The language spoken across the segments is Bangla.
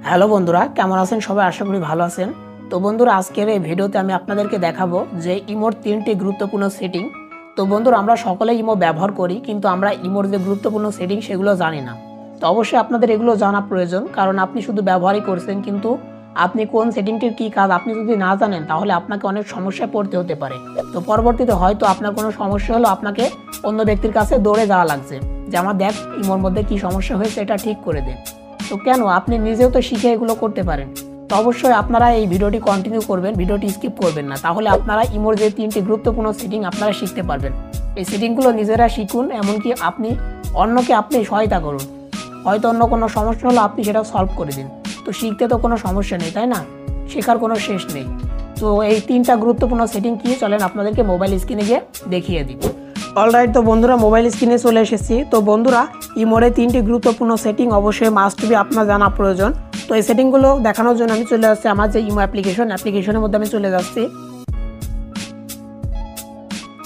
হ্যালো বন্ধুরা, কেমন আছেন সবাই? আশা করি ভালো আছেন। তো বন্ধুরা, আজকের এই ভিডিওতে আমি আপনাদেরকে দেখাবো যে ইমোর 3টি গুরুত্বপূর্ণ সেটিং। তো বন্ধুরা, আমরা সকলেই ইমো ব্যবহার করি, কিন্তু আমরা ইমোর যে গুরুত্বপূর্ণ সেটিং সেগুলো জানি না। তো অবশ্যই আপনাদের এগুলো জানা প্রয়োজন, কারণ আপনি শুধু ব্যবহারই করছেন, কিন্তু আপনি কোন সেটিংটির কী কাজ আপনি যদি না জানেন, তাহলে আপনাকে অনেক সমস্যায় পড়তে হতে পারে। তো পরবর্তীতে হয়তো আপনার কোনো সমস্যা হলো, আপনাকে অন্য ব্যক্তির কাছে দৌড়ে যাওয়া লাগছে যে আমার দেখ ইমোর মধ্যে কী সমস্যা হয়েছে, এটা ঠিক করে দেন। তো কেন, আপনি নিজেও তো শিখে এগুলো করতে পারেন। তো অবশ্যই আপনারা এই ভিডিওটি কন্টিনিউ করবেন, ভিডিওটি স্কিপ করবেন না, তাহলে আপনারা ইমোর যে 3টি গুরুত্বপূর্ণ সেটিং আপনারা শিখতে পারবেন। এই সেটিংগুলো নিজেরা শিখুন, এমনকি আপনি অন্যকে সহায়তা করুন। হয়তো অন্য কোনো সমস্যা হলো, আপনি সেটা সলভ করে দিন। তো শিখতে তো কোনো সমস্যা নেই, তাই না? শেখার কোনো শেষ নেই। তো এই 3টা গুরুত্বপূর্ণ সেটিং কি, চলেন আপনাদেরকে মোবাইল স্ক্রিনে গিয়ে দেখিয়ে দিই। অলরাইট, তো বন্ধুরা মোবাইল স্ক্রিনে চলে এসেছি। তো বন্ধুরা, ইমোরে 3টি গুরুত্বপূর্ণ সেটিং অবশ্যই মাস্ট বি আপনার জানা প্রয়োজন। তো এই সেটিংগুলো দেখানোর জন্য আমি চলে যাচ্ছি আমার যে ইমো অ্যাপ্লিকেশনের মধ্যে আমি চলে যাচ্ছি।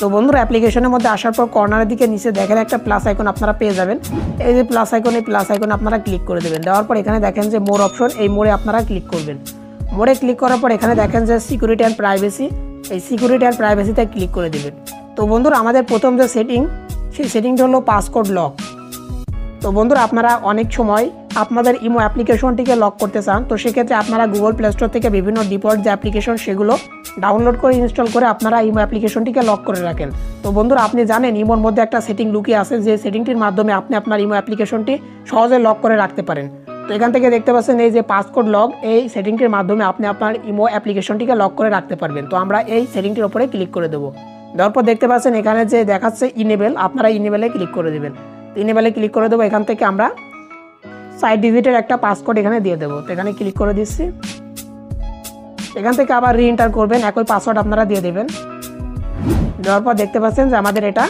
তো বন্ধুরা, অ্যাপ্লিকেশনের মধ্যে আসার পর কর্নারের দিকে নিচে দেখেন একটা প্লাস আইকন আপনারা পেয়ে যাবেন। এই যে প্লাস আইকন, এই প্লাস আইকন আপনারা ক্লিক করে দেবেন। দেওয়ার পর এখানে দেখেন যে মোর অপশন, এই মোড়ে আপনারা ক্লিক করবেন। মোড়ে ক্লিক করার পর এখানে দেখেন যে সিকিউরিটি অ্যান্ড প্রাইভেসি, এই সিকিউরিটি অ্যান্ড প্রাইভেসিতে ক্লিক করে দেবেন। তো বন্ধুরা, আমাদের প্রথম যে সেটিং, সেই সেটিংটা হলো পাসকোড লক। তো বন্ধুরা, আপনারা অনেক সময় আপনাদের ইমো অ্যাপ্লিকেশনটিকে লক করতে চান। তো সেক্ষেত্রে আপনারা গুগল প্লে স্টোর থেকে বিভিন্ন ডিফল্ট যে অ্যাপ্লিকেশন সেগুলো ডাউনলোড করে ইনস্টল করে আপনারা ইমো অ্যাপ্লিকেশনটিকে লক করে রাখেন। তো বন্ধুরা, আপনি জানেন ইমোর মধ্যে একটা সেটিং লুকিয়ে আছে, যে সেটিংটির মাধ্যমে আপনি আপনার ইমো অ্যাপ্লিকেশনটি সহজে লক করে রাখতে পারেন। তো এখান থেকে দেখতে পাচ্ছেন এই যে পাসকোড লক, এই সেটিংটির মাধ্যমে আপনি আপনার ইমো অ্যাপ্লিকেশনটিকে লক করে রাখতে পারবেন। তো আমরা এই সেটিংটির উপরে ক্লিক করে দেবো। দেওয়ার পর দেখতে পাচ্ছেন এখানে যে দেখাচ্ছে ইনেবল, আপনারা ইনেবলে ক্লিক করে দেবেন। ইনেবলে ক্লিক করে দেবো। এখান থেকে আমরা 4 ডিজিটের একটা পাসকোড এখানে দিয়ে দেবো। তো এখানে ক্লিক করে দিচ্ছি। এখান থেকে আবার রিএন্টার করবেন, একই পাসওয়ার্ড আপনারা দিয়ে দেবেন। দেওয়ার পর দেখতে পাচ্ছেন যে আমাদের এটা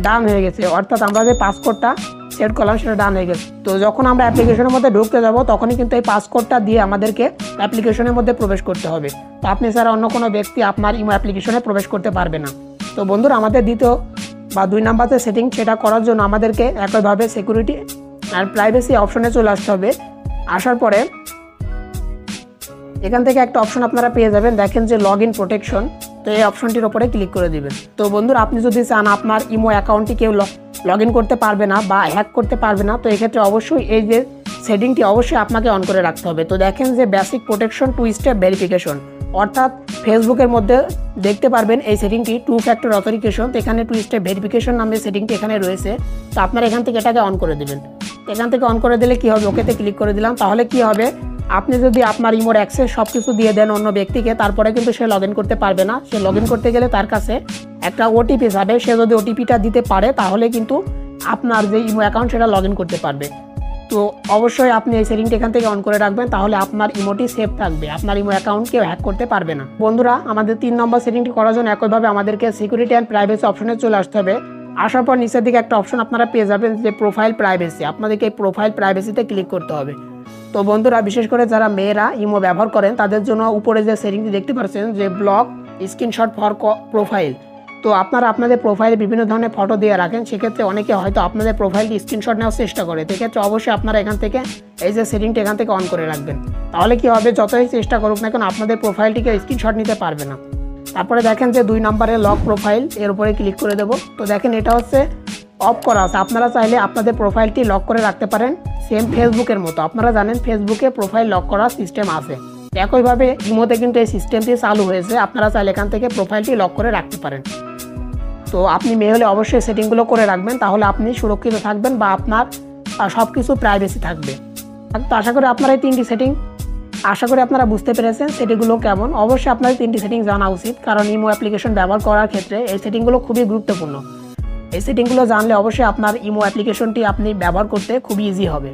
ডান হয়ে গেছে, অর্থাৎ আমরা যে পাসকোডটা সেট করলাম সেটা ডান হয়ে গেছে। তো যখন আমরা অ্যাপ্লিকেশনের মধ্যে ঢুকতে যাব, তখনই কিন্তু এই পাসকোডটা দিয়ে আমাদেরকে অ্যাপ্লিকেশনের মধ্যে প্রবেশ করতে হবে। তো আপনি ছাড়া অন্য কোনো ব্যক্তি আপনার ইমো অ্যাপ্লিকেশনে প্রবেশ করতে পারবে না। তো বন্ধুরা, আমাদের দ্বিতীয় বা 2 নাম্বার যে সেটিং, সেটা করার জন্য আমাদেরকে একইভাবে সিকিউরিটি আর প্রাইভেসি অপশনে চলে আসতে হবে। আসার পরে এখান থেকে একটা অপশন আপনারা পেয়ে যাবেন, দেখেন যে লগ ইন প্রোটেকশন। তো এই অপশনটির ওপরে ক্লিক করে দিবেন। তো বন্ধুরা, আপনি যদি চান আপনার ইমো অ্যাকাউন্টটি কেউ লগ ইন করতে পারবে না বা হ্যাক করতে পারবে না, তো এক্ষেত্রে অবশ্যই এই যে সেটিংটি অবশ্যই আপনাকে অন করে রাখতে হবে। তো দেখেন যে বেসিক প্রোটেকশন 2 স্টেপ ভেরিফিকেশন, অর্থাৎ ফেসবুকের মধ্যে দেখতে পারবেন এই সেটিংটি 2 ফ্যাক্টর অথেন্টিকেশন। তো এখানে 2 স্টেপ ভেরিফিকেশন নামে সেটিংটি এখানে রয়েছে। তো আপনারা এখান থেকে এটাকে অন করে দেবেন। এখান থেকে অন করে দিলে কি হবে, ওকেতে ক্লিক করে দিলাম। তাহলে কি হবে, আপনি যদি আপনার ইমোর অ্যাক্সেস সব কিছু দিয়ে দেন অন্য ব্যক্তিকে, তারপরে কিন্তু সে লগ ইন করতে পারবে না। সে লগ ইন করতে গেলে তার কাছে একটা ওটিপি যাবে, সে যদি ওটিপিটা দিতে পারে তাহলে কিন্তু আপনার যে ইমো অ্যাকাউন্ট সেটা লগ ইন করতে পারবে। তো অবশ্যই আপনি এই সেটিংটি এখান থেকে অন করে রাখবেন, তাহলে আপনার ইমোটি সেফ থাকবে, আপনার ইমো অ্যাকাউন্ট কেউ হ্যাক করতে পারবে না। বন্ধুরা, আমাদের 3 নম্বর সেটিংটি করার জন্য একইভাবে আমাদেরকে সিকিউরিটি অ্যান্ড প্রাইভেসি অপশনে চলে আসতে হবে। আসার পর নিচের দিকে একটা অপশন আপনারা পেয়ে যাবেন যে প্রোফাইল প্রাইভেসি, আপনাদেরকে এই প্রোফাইল প্রাইভেসিতে ক্লিক করতে হবে। তো বন্ধুরা, বিশেষ করে যারা মেয়েরা ইমো ব্যবহার করেন তাদের জন্য উপরে যে সেটিংটি দেখতে পাচ্ছেন যে ব্লক স্ক্রিনশট ফর প্রোফাইল। তো আপনারা আপনাদের প্রোফাইলে বিভিন্ন ধরনের ফটো দিয়ে রাখেন, সেক্ষেত্রে অনেকে হয়তো আপনাদের প্রোফাইলটি স্ক্রিনশট নেওয়ার চেষ্টা করে। সেক্ষেত্রে অবশ্যই আপনারা এখান থেকে এই যে সেটিংটি এখান থেকে অন করে রাখবেন। তাহলে কি হবে, যতই চেষ্টা করুক না কেন আপনাদের প্রোফাইলটিকে স্ক্রিনশট নিতে পারবে না। তারপরে দেখেন যে 2 নম্বরে লক প্রোফাইল, এর উপরে ক্লিক করে দেবো। তো দেখেন এটা হচ্ছে অফ করা আছে। আপনারা চাইলে আপনাদের প্রোফাইলটি লক করে রাখতে পারেন, সেম ফেসবুকের মতো। আপনারা জানেন ফেসবুকে প্রোফাইল লক করার সিস্টেম আছে, একইভাবে ইমোতে কিন্তু এই সিস্টেমটি চালু হয়েছে। আপনারা চাইলে এখান থেকে প্রোফাইলটি লক করে রাখতে পারেন। তো আপনি মেয়ে হলে অবশ্যই সেটিংগুলো করে রাখবেন, তাহলে আপনি সুরক্ষিত থাকবেন বা আপনার সব কিছু প্রাইভেসি থাকবে। তো আশা করি আপনারা এই 3টি সেটিং আপনারা বুঝতে পেরেছেন সেটিংগুলো কেমন। অবশ্যই আপনার 3টি সেটিং জানা উচিত, কারণ ইমো অ্যাপ্লিকেশন ব্যবহার করার ক্ষেত্রে এই সেটিংগুলো খুবই গুরুত্বপূর্ণ। এই সেটিংগুলো জানলে অবশ্যই আপনার ইমো অ্যাপ্লিকেশনটি আপনি ব্যবহার করতে খুবই ইজি হবে।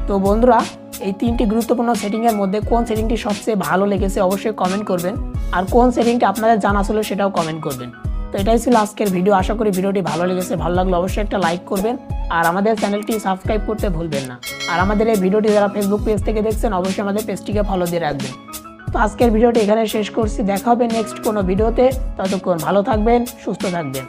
তো বন্ধুরা, এই 3টি গুরুত্বপূর্ণ সেটিংয়ের মধ্যে কোন সেটিংটি সবচেয়ে ভালো লেগেছে অবশ্যই কমেন্ট করবেন, আর কোন সেটিংটি আপনাদের জানা ছিল সেটাও কমেন্ট করবেন। তো এটাই ছিল আজকের ভিডিও। আশা করি ভিডিওটি ভালো লেগেছে। ভালো লাগলে অবশ্যই একটা লাইক করবেন, আর আমাদের চ্যানেলটি সাবস্ক্রাইব করতে ভুলবেন না। আর আমাদের এই ভিডিওটি যারা ফেসবুক পেজ থেকে দেখছেন অবশ্যই আমাদের পেজটিকে ফলো দিয়ে রাখবেন। তো আজকের ভিডিওটি এখানে শেষ করছি, দেখা হবে নেক্সট কোনো ভিডিওতে। ততক্ষণ ভালো থাকবেন, সুস্থ থাকবেন।